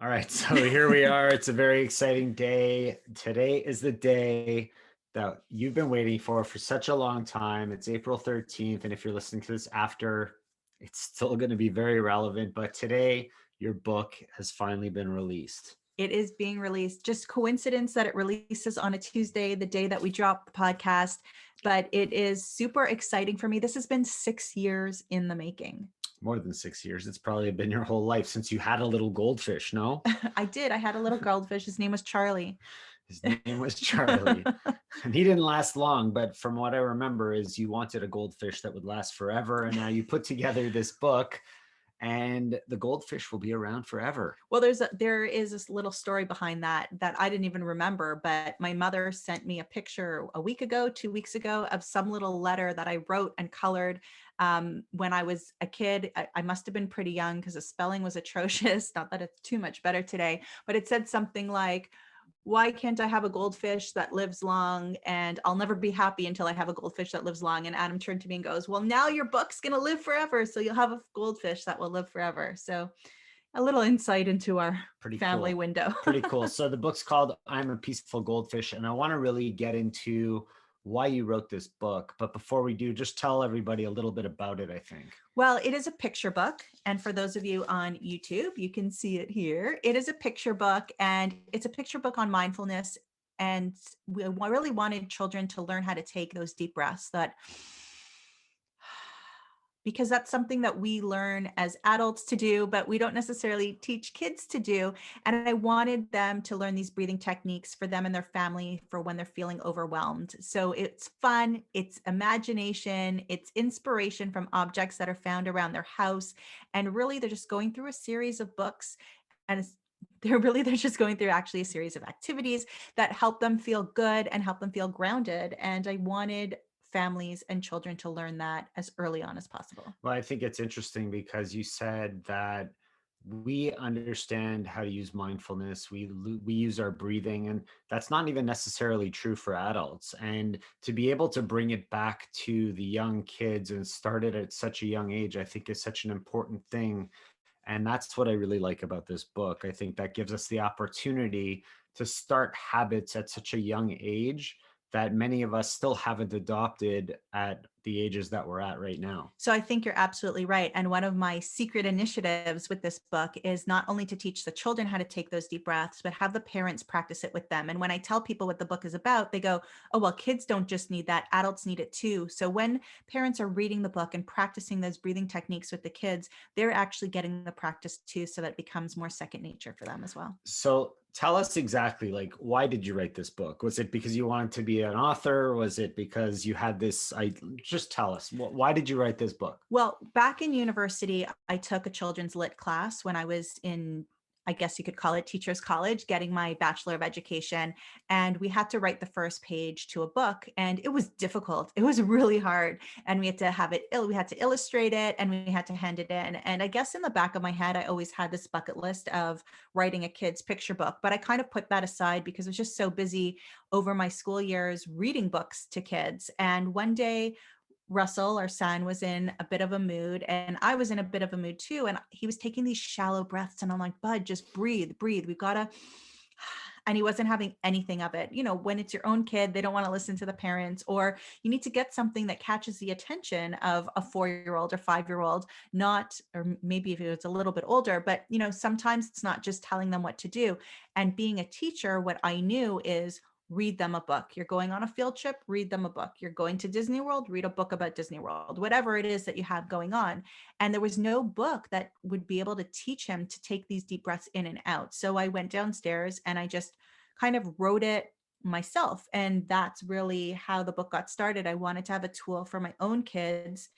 All right, so here we are. It's a very exciting day. Today is the day that you've been waiting for such a long time. It's April 13th, and if you're listening to this after, it's still going to be very relevant. But today, your book has finally been released. It is being released. Just coincidence that it releases on a Tuesday, the day that we drop the podcast, but it is super exciting for me. This has been 6 years in the making. More than 6 years. It's probably been your whole life since you had a little goldfish, no? I did. I had a little goldfish. His name was Charlie. His name was Charlie. And he didn't last long, but from what I remember is you wanted a goldfish that would last forever. And now you put together this book and the goldfish will be around forever. Well, there is this little story behind that I didn't even remember, but my mother sent me a picture a week ago, 2 weeks ago, of some little letter that I wrote and colored when I was a kid. I must have been pretty young because the spelling was atrocious. Not that it's too much better today, but it said something like, why can't I have a goldfish that lives long, and I'll never be happy until I have a goldfish that lives long. And Adam turned to me and goes, well, now your book's going to live forever. So you'll have a goldfish that will live forever. So a little insight into our Pretty family cool. window. Pretty cool. So the book's called I'm a Peaceful Goldfish, and I want to really get into why you wrote this book. But before we do, just tell everybody a little bit about it, I think. Well, it is a picture book. And for those of you on YouTube, you can see it here. It is a picture book, and it's a picture book on mindfulness. And we really wanted children to learn how to take those deep breaths, because that's something that we learn as adults to do, but we don't necessarily teach kids to do. And I wanted them to learn these breathing techniques for them and their family for when they're feeling overwhelmed. So it's fun, it's imagination, it's inspiration from objects that are found around their house. And really, they're just going through a series of books, and they're just going through actually a series of activities that help them feel good and help them feel grounded. And I wanted families and children to learn that as early on as possible. Well, I think it's interesting because you said that we understand how to use mindfulness. We use our breathing, and that's not even necessarily true for adults. And to be able to bring it back to the young kids and start it at such a young age, I think is such an important thing. And that's what I really like about this book. I think that gives us the opportunity to start habits at such a young age that many of us still haven't adopted at the ages that we're at right now. So I think you're absolutely right. And one of my secret initiatives with this book is not only to teach the children how to take those deep breaths, but have the parents practice it with them. And when I tell people what the book is about, they go, oh, well, kids don't just need that, adults need it too. So when parents are reading the book and practicing those breathing techniques with the kids, they're actually getting the practice too, so that it becomes more second nature for them as well. So tell us exactly, like, why did you write this book? Was it because you wanted to be an author? Was it because you had this, just tell us, why did you write this book? Well, back in university, I took a children's lit class when I was in, I guess you could call it teacher's college, getting my Bachelor of Education. And we had to write the first page to a book, and it was difficult. It was really hard. And we had to have it, we had to illustrate it, and we had to hand it in. And I guess in the back of my head, I always had this bucket list of writing a kid's picture book, but I kind of put that aside because I was just so busy over my school years reading books to kids. And one day, Russell, our son, was in a bit of a mood, and I was in a bit of a mood too. And he was taking these shallow breaths, and I'm like, Bud, just breathe, breathe. We've got to. And he wasn't having anything of it. You know, when it's your own kid, they don't want to listen to the parents, or you need to get something that catches the attention of a 4-year-old or 5-year-old, not, or maybe if it's a little bit older, but, you know, sometimes it's not just telling them what to do. And being a teacher, what I knew is, read them a book. You're going on a field trip, read them a book. You're going to Disney World, read a book about Disney World, whatever it is that you have going on. And there was no book that would be able to teach him to take these deep breaths in and out. So I went downstairs and I just kind of wrote it myself. And that's really how the book got started. I wanted to have a tool for my own kids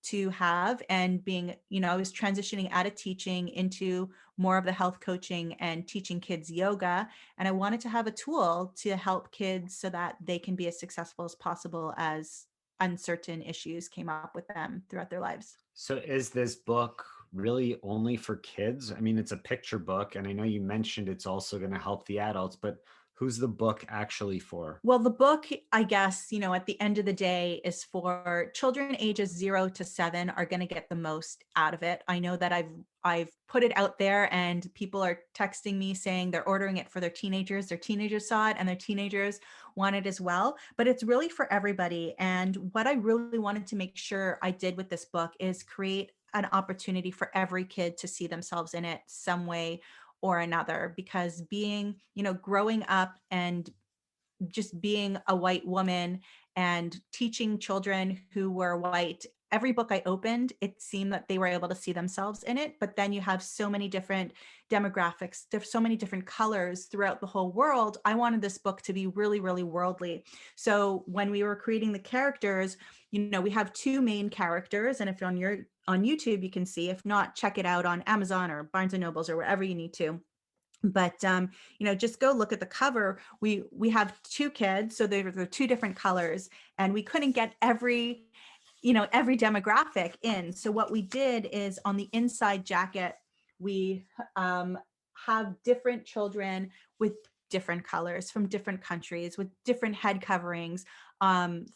to have, and being, you know, I was transitioning out of teaching into more of the health coaching and teaching kids yoga. And I wanted to have a tool to help kids so that they can be as successful as possible as uncertain issues came up with them throughout their lives. So is this book really only for kids? I mean, it's a picture book, and I know you mentioned it's also going to help the adults, but Who's the book actually for? Well, the book, I guess, at the end of the day is for children ages 0 to 7 are going to get the most out of it. I know that I've put it out there and people are texting me saying they're ordering it for their teenagers. Their teenagers saw it and their teenagers want it as well, but it's really for everybody. And what I really wanted to make sure I did with this book is create an opportunity for every kid to see themselves in it some way or another, because growing up and just being a white woman and teaching children who were white, every book I opened, it seemed that they were able to see themselves in it. But then you have so many different demographics, there's so many different colors throughout the whole world. I wanted this book to be really, really worldly. So when we were creating the characters, we have two main characters. And if you're on YouTube, you can see. If not, check it out on Amazon or Barnes and Nobles or wherever you need to. But just go look at the cover. We have two kids, so they're two different colors, and we couldn't get every demographic in. So what we did is on the inside jacket, we have different children with different colors from different countries with different head coverings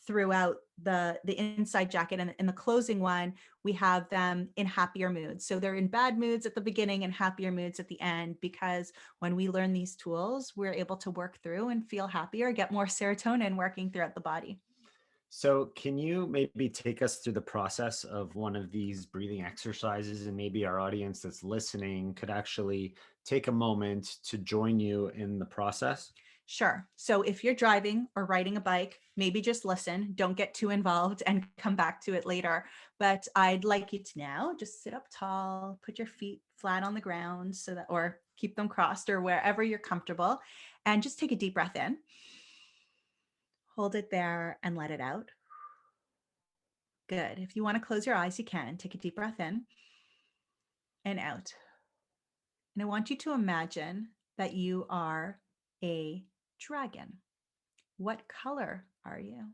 throughout the inside jacket. And in the closing one, we have them in happier moods. So they're in bad moods at the beginning and happier moods at the end, because when we learn these tools, we're able to work through and feel happier, get more serotonin working throughout the body. So can you maybe take us through the process of one of these breathing exercises, and maybe our audience that's listening could actually take a moment to join you in the process? Sure. So if you're driving or riding a bike, maybe just listen, don't get too involved and come back to it later. But I'd like you to now just sit up tall, put your feet flat on the ground or keep them crossed or wherever you're comfortable, and just take a deep breath in. Hold it there and let it out. Good. If you want to close your eyes, you can. Take a deep breath in and out. And I want you to imagine that you are a dragon. What color are you?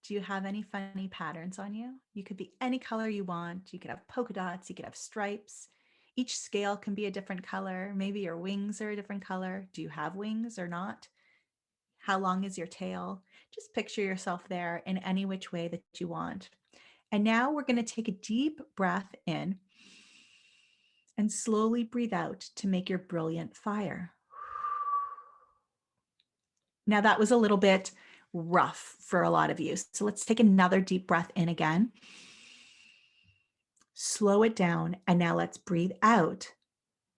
Do you have any funny patterns on you? You could be any color you want. You could have polka dots, you could have stripes. Each scale can be a different color. Maybe your wings are a different color. Do you have wings or not? How long is your tail? Just picture yourself there in any which way that you want. And now we're going to take a deep breath in and slowly breathe out to make your brilliant fire. Now that was a little bit rough for a lot of you. So let's take another deep breath in again. Slow it down. And now let's breathe out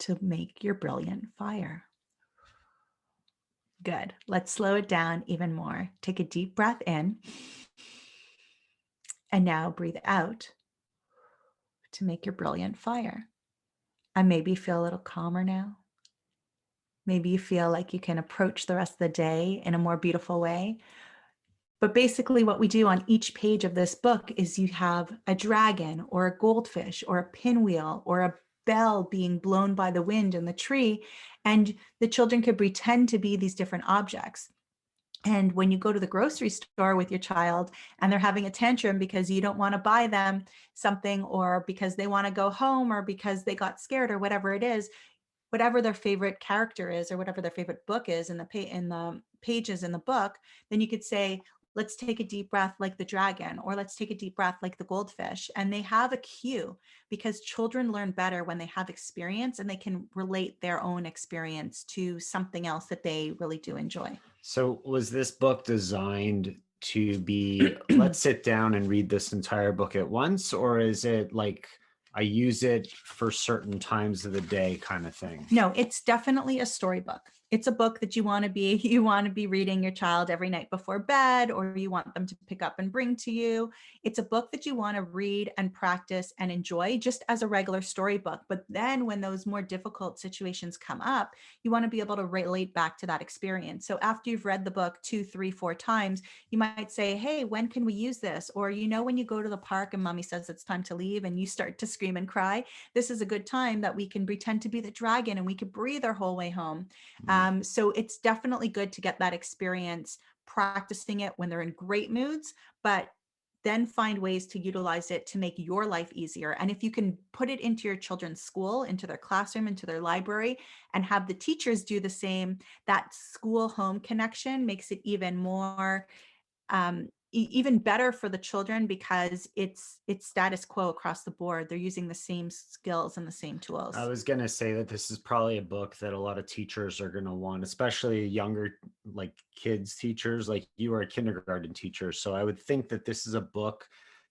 to make your brilliant fire. Good. Let's slow it down even more. Take a deep breath in. And now breathe out to make your brilliant fire. And maybe feel a little calmer now. Maybe you feel like you can approach the rest of the day in a more beautiful way. But basically what we do on each page of this book is you have a dragon or a goldfish or a pinwheel or a bell being blown by the wind in the tree. And the children could pretend to be these different objects. And when you go to the grocery store with your child and they're having a tantrum because you don't want to buy them something, or because they want to go home, or because they got scared, or whatever it is, whatever their favorite character is or whatever their favorite book is in the pages in the book, then you could say, let's take a deep breath like the dragon, or let's take a deep breath like the goldfish. And they have a cue, because children learn better when they have experience and they can relate their own experience to something else that they really do enjoy. So was this book designed to be, let's sit down and read this entire book at once, or is it like I use it for certain times of the day kind of thing? No, it's definitely a storybook. It's a book that you want to be reading your child every night before bed, or you want them to pick up and bring to you. It's a book that you want to read and practice and enjoy just as a regular storybook. But then when those more difficult situations come up, you want to be able to relate back to that experience. So after you've read the book 2, 3, 4 times, you might say, hey, when can we use this? Or, when you go to the park and mommy says it's time to leave and you start to scream and cry, this is a good time that we can pretend to be the dragon and we could breathe our whole way home. So it's definitely good to get that experience practicing it when they're in great moods, but then find ways to utilize it to make your life easier. And if you can put it into your children's school, into their classroom, into their library, and have the teachers do the same, that school home connection makes it even more even better for the children, because it's status quo across the board. They're using the same skills and the same I tools. was going to say that this is probably a book that a lot of teachers are going to want, especially younger, like kids teachers, like you are a kindergarten teacher. So I would think that this is a book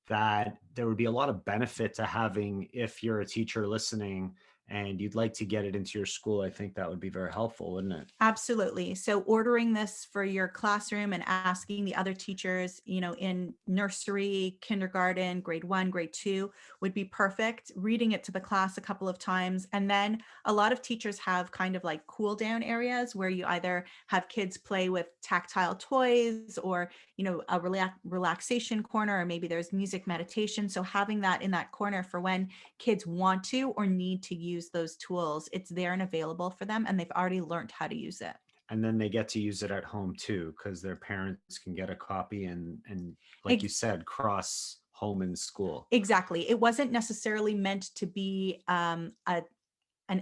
that there would be a lot of benefit to having if you're a teacher listening and you'd like to get it into your school. I think that would be very helpful, wouldn't it? Absolutely. So ordering this for your classroom and asking the other teachers, in nursery, kindergarten, grade 1, grade 2 would be perfect. Reading it to the class a couple of times. And then a lot of teachers have kind of like cool down areas where you either have kids play with tactile toys, or, a relaxation corner, or maybe there's music meditation. So having that in that corner for when kids want to or need to use those tools, it's there and available for them, and they've already learned how to use it. And then they get to use it at home too, because their parents can get a copy and like you Ex- said, cross home and school. exactly. It wasn't necessarily meant to be an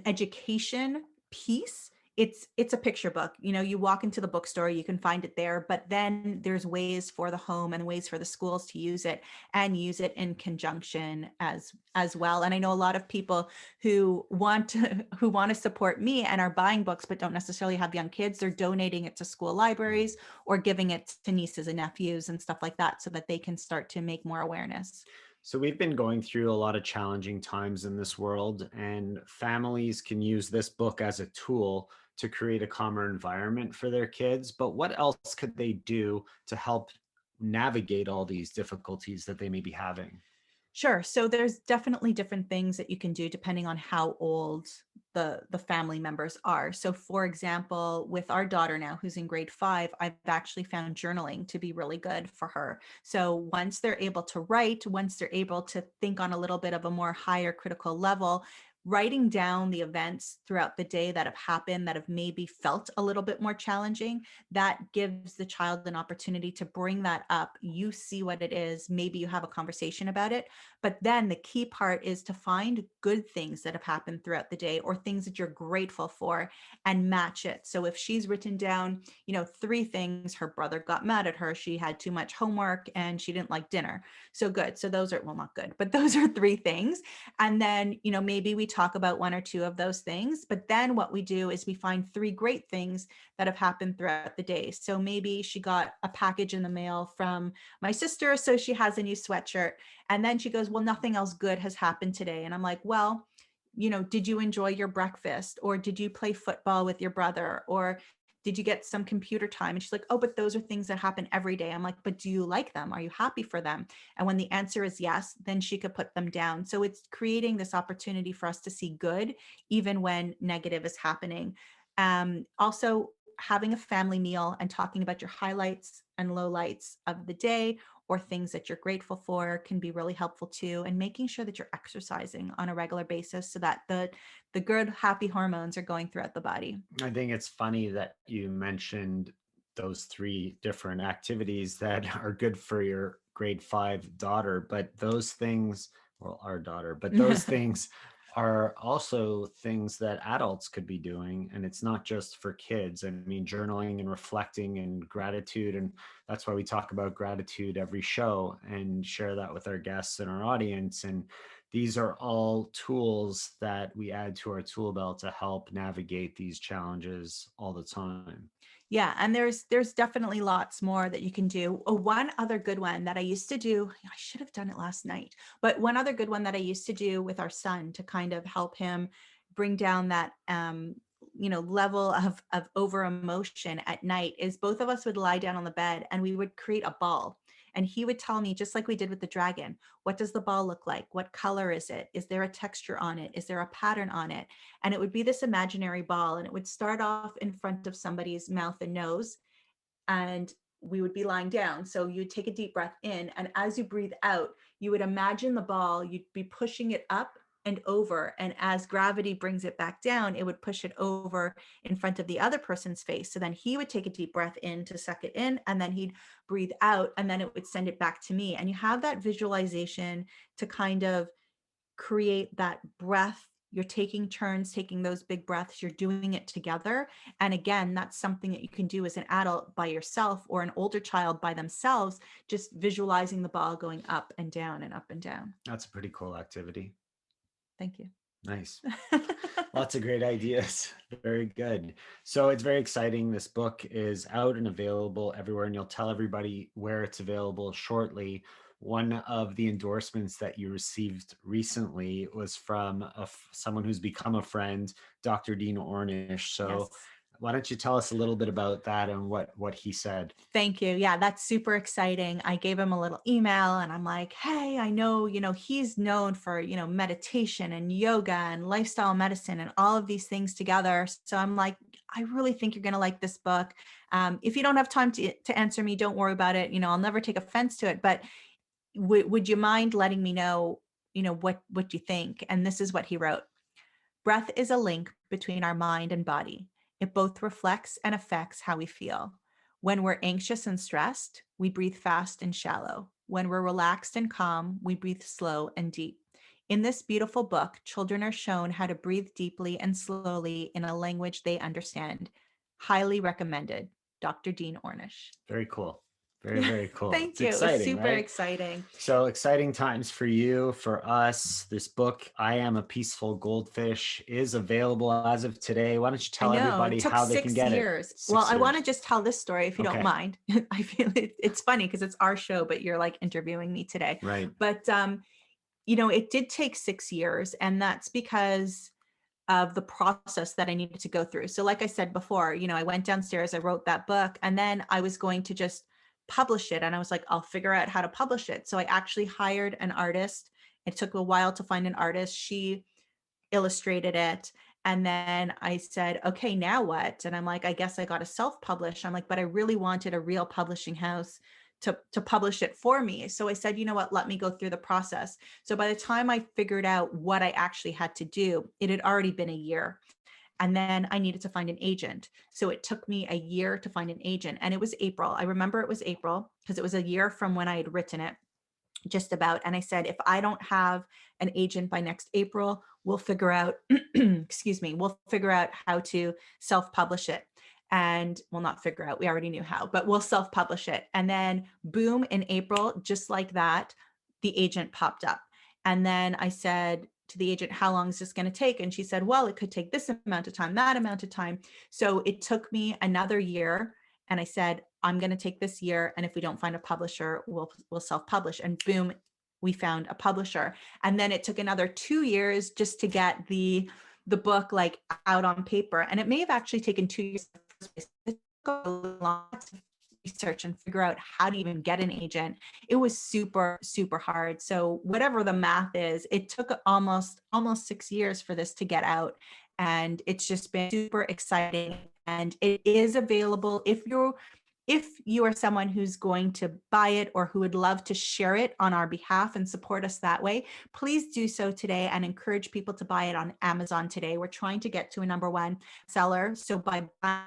education piece. It's a picture book. You walk into the bookstore, you can find it there, but then there's ways for the home and ways for the schools to use it, and use it in conjunction as well. And I know a lot of people who want to support me and are buying books but don't necessarily have young kids. They're donating it to school libraries or giving it to nieces and nephews and stuff like that, so that they can start to make more awareness. So we've been going through a lot of challenging times in this world, and families can use this book as a tool to create a calmer environment for their kids. But what else could they do to help navigate all these difficulties that they may be having? Sure. So there's definitely different things that you can do depending on how old the family members are. So for example, with our daughter now who's in grade 5, I've actually found journaling to be really good for her. So once they're able to write, once they're able to think on a little bit of a more higher critical level, writing down the events throughout the day that have happened that have maybe felt a little bit more challenging, that gives the child an opportunity to bring that up. You see what it is, maybe you have a conversation about it. But then the key part is to find good things that have happened throughout the day, or things that you're grateful for, and match it. So if she's written down, 3 things: her brother got mad at her, she had too much homework, and she didn't like dinner. So good. So those are, well, not good, but those are 3 things. And then, maybe we talk about 1 or 2 of those things. But then what we do is we find 3 great things that have happened throughout the day. So maybe she got a package in the mail from my sister, so she has a new sweatshirt. And then she goes, well, nothing else good has happened today. And I'm like, well, did you enjoy your breakfast? Or did you play football with your brother? Or did you get some computer time? And she's like, oh, but those are things that happen every day. I'm like, but do you like them? Are you happy for them? And when the answer is yes, then she could put them down. So it's creating this opportunity for us to see good, even when negative is happening. Also, having a family meal and talking about your highlights and lowlights of the day, or things that you're grateful for, can be really helpful too. And making sure that you're exercising on a regular basis, so that the good, happy hormones are going throughout the body. I think it's funny that you mentioned those 3 different activities that are good for your grade 5 daughter, but those things, well, our daughter, but those things are also things that adults could be doing. And it's not just for kids. I mean, journaling and reflecting and gratitude. And that's why we talk about gratitude every show and share that with our guests and our audience. And these are all tools that we add to our tool belt to help navigate these challenges all the time. Yeah, and there's definitely lots more that you can do. Oh, one other good one that I used to do, I should have done it last night, but one other good one that I used to do with our son to kind of help him bring down that level of over emotion at night, is both of us would lie down on the bed and we would create a ball. And he would tell me, just like we did with the dragon, what does the ball look like? What color is it? Is there a texture on it? Is there a pattern on it? And it would be this imaginary ball, and it would start off in front of somebody's mouth and nose, and we would be lying down. So you'd take a deep breath in, and as you breathe out, you would imagine the ball, you'd be pushing it up, and over. And as gravity brings it back down, it would push it over in front of the other person's face. So then he would take a deep breath in to suck it in, and then he'd breathe out, and then it would send it back to me. And you have that visualization to kind of create that breath. You're taking turns, taking those big breaths, you're doing it together. And again, that's something that you can do as an adult by yourself, or an older child by themselves, just visualizing the ball going up and down and up and down. That's a pretty cool activity. Thank you. Nice. Lots of great ideas. Very good. So it's very exciting. This book is out and available everywhere, and you'll tell everybody where it's available shortly. One of the endorsements that you received recently was from someone who's become a friend, Dr. Dean Ornish. So Yes. why don't you tell us a little bit about that and what he said? Thank you. Yeah, that's super exciting. I gave him a little email and I'm like, hey, I know, he's known for, meditation and yoga and lifestyle medicine and all of these things together. So I'm like, I really think you're going to like this book. If you don't have time to answer me, don't worry about it. I'll never take offense to it, but would you mind letting me know, what you think? And this is what he wrote. Breath is a link between our mind and body. It both reflects and affects how we feel. When we're anxious and stressed, we breathe fast and shallow. When we're relaxed and calm, we breathe slow and deep. In this beautiful book, children are shown how to breathe deeply and slowly in a language they understand. Highly recommended. Dr. Dean Ornish. Very cool. Very, very cool. Thank It's you. It was exciting, super right? exciting. So exciting times for you, for us. This book, I Am a Peaceful Goldfish, is available as of today. Why don't you I tell know it everybody took how they can 6 get it? years. Well, 6 I want years. to just tell this story if you don't Okay. mind. I feel it's funny because it's our show, but you're like interviewing me today. Right. But it did take 6 years, and that's because of the process that I needed to go through. So like I said before, I went downstairs, I wrote that book, and then I was going to just publish it. And I was like, I'll figure out how to publish it. So I actually hired an artist. It took a while to find an artist. She illustrated it. And then I said, okay, now what? And I'm like, I guess I got to self-publish. I'm like, but I really wanted a real publishing house to publish it for me. So I said, you know what, let me go through the process. So by the time I figured out what I actually had to do, it had already been a year. And then I needed to find an agent. So it took me a year to find an agent. And it was April. I remember it was April because it was a year from when I had written it, just about. And I said, if I don't have an agent by next April, we'll figure out, excuse me, we'll figure out how to self-publish it. And we'll not figure out, we already knew how, but we'll self-publish it. And then boom, in April, just like that, the agent popped up. And then I said to the agent, how long is this going to take? And she said, well, it could take this amount of time, that amount of time. So it took me another year. And I said, I'm going to take this year. And if we don't find a publisher, we'll self-publish. And boom, we found a publisher. And then it took another 2 years just to get the book like out on paper. And it may have actually taken 2 years. It took a lot to research and figure out how to even get an agent. It was super, super hard. So whatever the math is, it took almost 6 years for this to get out. And it's just been super exciting. And it is available if you are someone who's going to buy it or who would love to share it on our behalf and support us that way, please do so today and encourage people to buy it on Amazon today. We're trying to get to a #1 seller. So by buying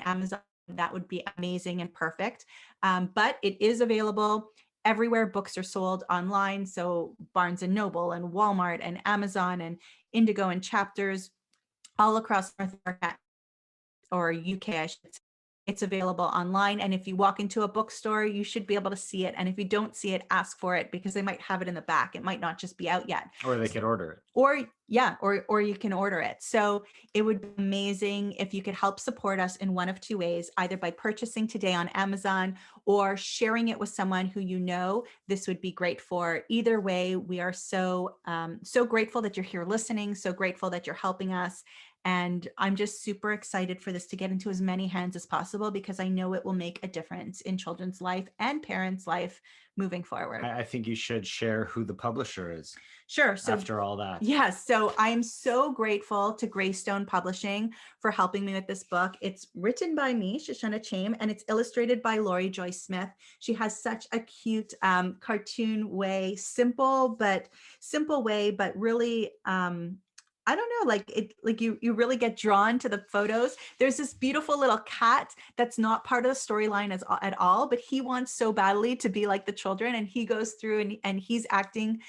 Amazon, that would be amazing and perfect. But it is available everywhere books are sold online. So Barnes and Noble and Walmart and Amazon and Indigo and Chapters all across North America or UK, I should say. It's available online. And if you walk into a bookstore, you should be able to see it. And if you don't see it, ask for it because they might have it in the back. It might not just be out yet. Or they could order it. Or yeah, or you can order it. So it would be amazing if you could help support us in one of two ways, either by purchasing today on Amazon or sharing it with someone who you know this would be great for. Either way, we are so grateful that you're here listening, so grateful that you're helping us. And I'm just super excited for this to get into as many hands as possible, because I know it will make a difference in children's life and parents' life moving forward. I think you should share who the publisher is Sure. So after all that. yes. So I'm so grateful to Greystone Publishing for helping me with this book. It's written by me, Shoshana Chaim, and it's illustrated by Lori Joy Smith. She has such a cute cartoon way, simple way, but really, I don't know, like it, like you really get drawn to the photos. There's this beautiful little cat that's not part of the storyline at all, but he wants so badly to be like the children, and he goes through and he's acting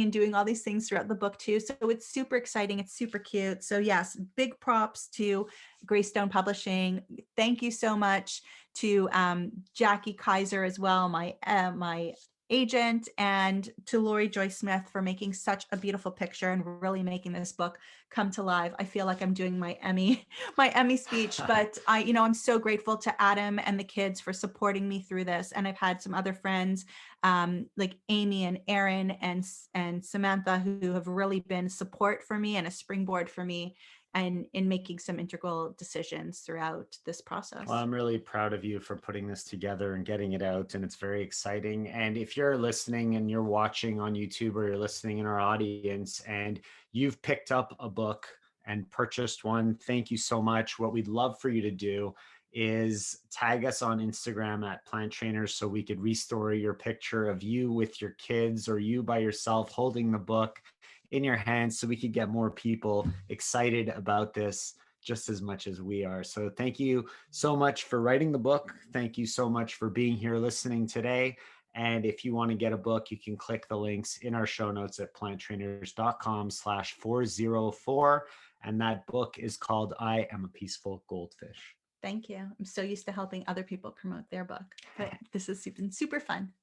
and doing all these things throughout the book too. So it's super exciting. It's super cute. So yes, big props to Greystone Publishing. Thank you so much to Jackie Kaiser as well, my agent, and to Lori Joy Smith for making such a beautiful picture and really making this book come to life. I feel like I'm doing my Emmy speech, but I'm so grateful to Adam and the kids for supporting me through this. And I've had some other friends like Amy and Aaron and Samantha, who have really been support for me and a springboard for me, and in making some integral decisions throughout this process. Well, I'm really proud of you for putting this together and getting it out, and it's very exciting. And if you're listening and you're watching on YouTube, or you're listening in our audience and you've picked up a book and purchased one, thank you so much. What we'd love for you to do is tag us on Instagram at Plant Trainers, so we could restore your picture of you with your kids or you by yourself holding the book in your hands, so we could get more people excited about this just as much as we are. So thank you so much for writing the book. Thank you so much for being here listening today. And if you want to get a book, you can click the links in our show notes at planttrainers.com/404. And that book is called I Am a Peaceful Goldfish. Thank you. I'm so used to helping other people promote their book, but this has been super fun.